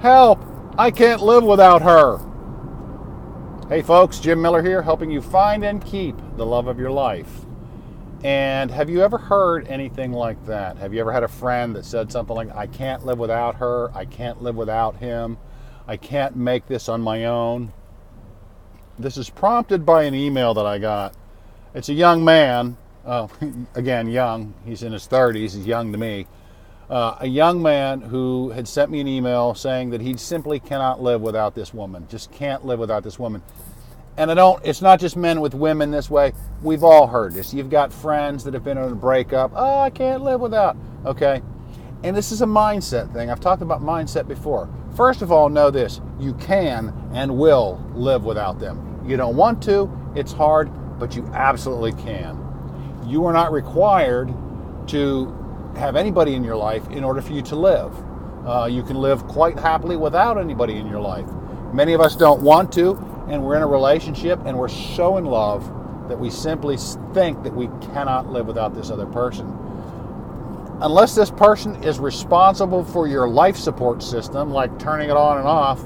Help! I can't live without her. Hey folks, Jim Miller here, helping you find and keep the love of your life. And have you ever heard anything like that? Have you ever had a friend that said something like, I can't live without her, I can't live without him, I can't make this on my own? This is prompted by an email that I got. It's a young man, again, young, he's in his 30s, he's young to me. A young man who had sent me an email saying that he simply cannot live without this woman, just can't live without this woman. And it's not just men with women this way. We've all heard this. You've got friends that have been in a breakup. Oh, I can't live without. Okay. And this is a mindset thing. I've talked about mindset before. First of all, know this. You can and will live without them. You don't want to. It's hard, but you absolutely can. You are not required to have anybody in your life in order for you to live. You can live quite happily without anybody in your life. Many of us don't want to, and we're in a relationship and we're so in love that we simply think that we cannot live without this other person. Unless this person is responsible for your life support system, like turning it on and off,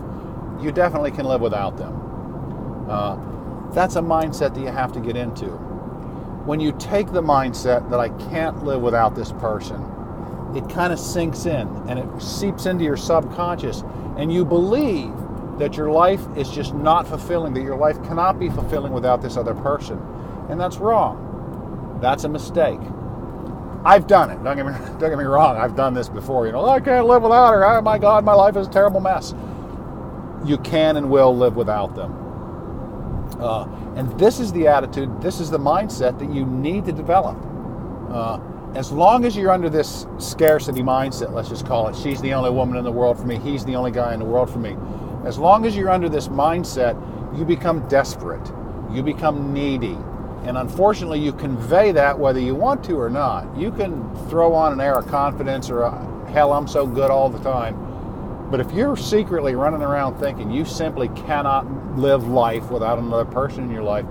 you definitely can live without them. That's a mindset that you have to get into. When you take the mindset that I can't live without this person, it kind of sinks in and it seeps into your subconscious, and you believe that your life is just not fulfilling, that your life cannot be fulfilling without this other person. And that's wrong. That's a mistake. I've done it. Don't get me wrong. I've done this before. Oh, I can't live without her. Oh my God, my life is a terrible mess. You can and will live without them. And this is the attitude, this is the mindset that you need to develop. As long as you're under this scarcity mindset, let's just call it, she's the only woman in the world for me, he's the only guy in the world for me. As long as you're under this mindset, you become desperate, you become needy. And unfortunately, you convey that whether you want to or not. You can throw on an air of confidence or hell, I'm so good all the time. But if you're secretly running around thinking you simply cannot live life without another person in your life,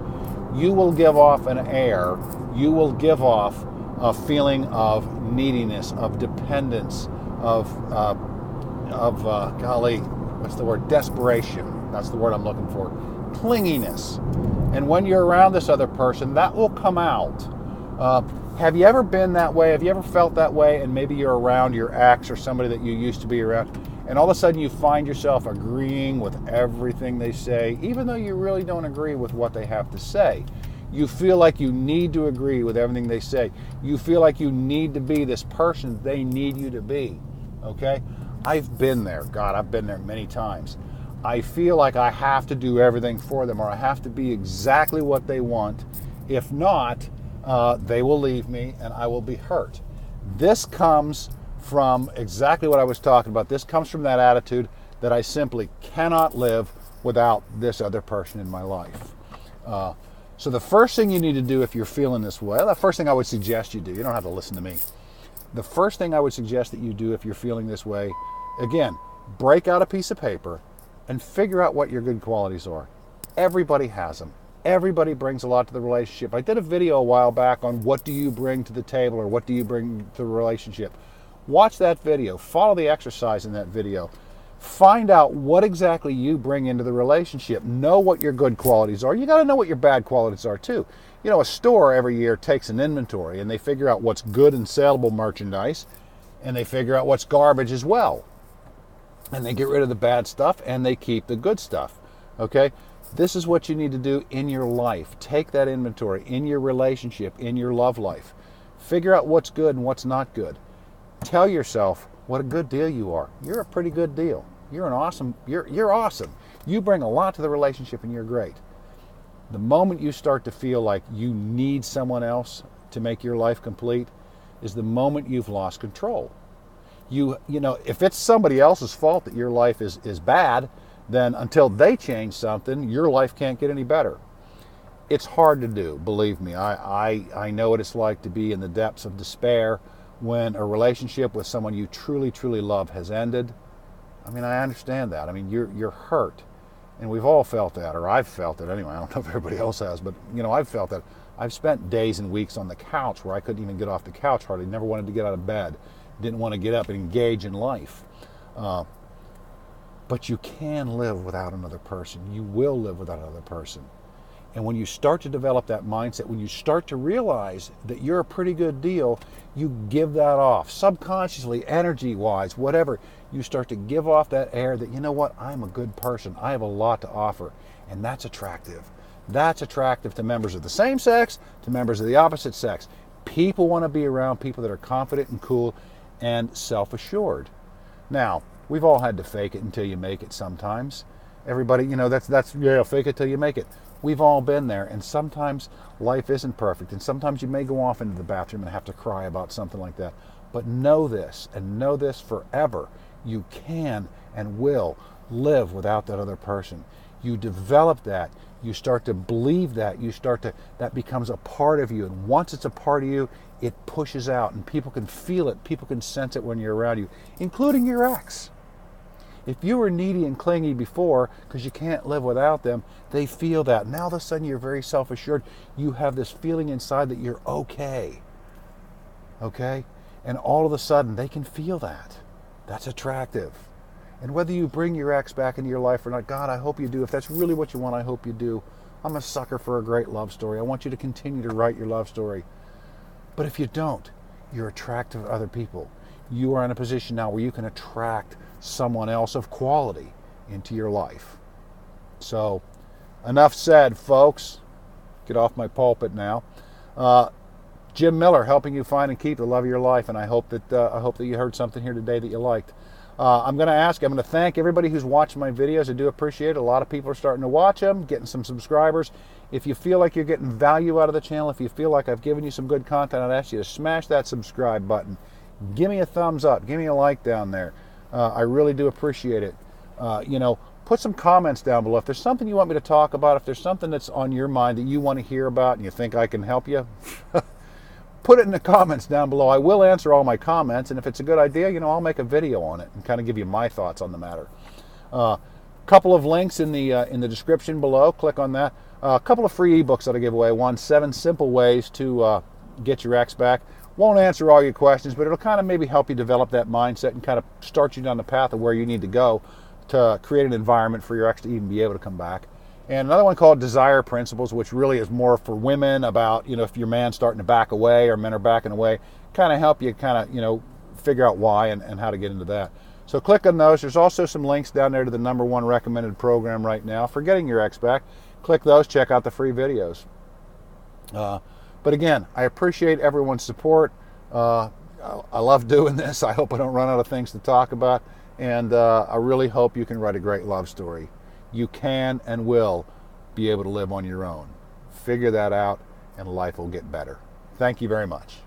you will give off an air, you will give off a feeling of neediness, of dependence, of desperation. That's the word I'm looking for. Clinginess. And when you're around this other person, that will come out. Have you ever been that way? Have you ever felt that way? And maybe you're around your ex or somebody that you used to be around, and all of a sudden you find yourself agreeing with everything they say, even though you really don't agree with what they have to say. You feel like you need to agree with everything they say. You feel like you need to be this person they need you to be. Okay? I've been there. God, I've been there many times. I feel like I have to do everything for them, or I have to be exactly what they want. If not, they will leave me and I will be hurt. This comes from exactly what I was talking about. This comes from that attitude that I simply cannot live without this other person in my life. So the first thing you need to do if you're feeling this way, the first thing I would suggest you do, you don't have to listen to me. The first thing I would suggest that you do if you're feeling this way, again, break out a piece of paper and figure out what your good qualities are. Everybody has them. Everybody brings a lot to the relationship. I did a video a while back on what do you bring to the table, or what do you bring to the relationship. Watch that video. Follow the exercise in that video. Find out what exactly you bring into the relationship. Know what your good qualities are. You got to know what your bad qualities are too. You know, a store every year takes an inventory and they figure out what's good and saleable merchandise, and they figure out what's garbage as well. And they get rid of the bad stuff and they keep the good stuff. Okay? This is what you need to do in your life. Take that inventory in your relationship, in your love life. Figure out what's good and what's not good. Tell yourself what a good deal you are. You're a pretty good deal. You're awesome. You bring a lot to the relationship and you're great. The moment you start to feel like you need someone else to make your life complete is the moment you've lost control. You know, if it's somebody else's fault that your life is bad, then until they change something, your life can't get any better. It's hard to do, believe me. I know what it's like to be in the depths of despair when a relationship with someone you truly, truly love has ended. I mean, I understand that. I mean, you're hurt. And we've all felt that, or I've felt it anyway. I don't know if everybody else has, but, you know, I've felt that. I've spent days and weeks on the couch where I couldn't even get off the couch hardly. Never wanted to get out of bed. Didn't want to get up and engage in life. But you can live without another person. You will live without another person. And when you start to develop that mindset, when you start to realize that you're a pretty good deal, you give that off subconsciously, energy-wise, whatever. You start to give off that air that, you know what, I'm a good person. I have a lot to offer. And that's attractive. That's attractive to members of the same sex, to members of the opposite sex. People want to be around people that are confident and cool and self-assured. Now, we've all had to fake it until you make it sometimes. Everybody, that's fake it till you make it. We've all been there, and sometimes life isn't perfect, and sometimes you may go off into the bathroom and have to cry about something like that. But know this, and know this forever. You can and will live without that other person. You develop that. You start to believe that. That becomes a part of you. And once it's a part of you, it pushes out, and people can feel it. People can sense it when you're around you, including your ex. If you were needy and clingy before because you can't live without them, they feel that. Now all of a sudden you're very self-assured. You have this feeling inside that you're okay. Okay? And all of a sudden they can feel that. That's attractive. And whether you bring your ex back into your life or not, God, I hope you do. If that's really what you want, I hope you do. I'm a sucker for a great love story. I want you to continue to write your love story. But if you don't, you're attractive to other people. You are in a position now where you can attract someone else of quality into your life. So, enough said, folks. Get off my pulpit now. Jim Miller, helping you find and keep the love of your life, and I hope that you heard something here today that you liked. I'm going to thank everybody who's watching my videos. I do appreciate it. A lot of people are starting to watch them, getting some subscribers. If you feel like you're getting value out of the channel, if you feel like I've given you some good content, I'd ask you to smash that subscribe button. Give me a thumbs up. Give me a like down there. I really do appreciate it. Put some comments down below. If there's something you want me to talk about, if there's something that's on your mind that you want to hear about and you think I can help you, put it in the comments down below. I will answer all my comments, and if it's a good idea, I'll make a video on it and kind of give you my thoughts on the matter. Couple of links in the description below. Click on that. A couple of free ebooks that I give away. One, 7 Simple Ways to Get Your Ex Back. Won't answer all your questions, but it'll kind of maybe help you develop that mindset and kind of start you down the path of where you need to go to create an environment for your ex to even be able to come back. And another one called Desire Principles, which really is more for women about, if your man's starting to back away or men are backing away, kind of help you figure out why and how to get into that. So click on those. There's also some links down there to the #1 recommended program right now for getting your ex back. Click those, check out the free videos. But again, I appreciate everyone's support. I love doing this. I hope I don't run out of things to talk about. And I really hope you can write a great love story. You can and will be able to live on your own. Figure that out, and life will get better. Thank you very much.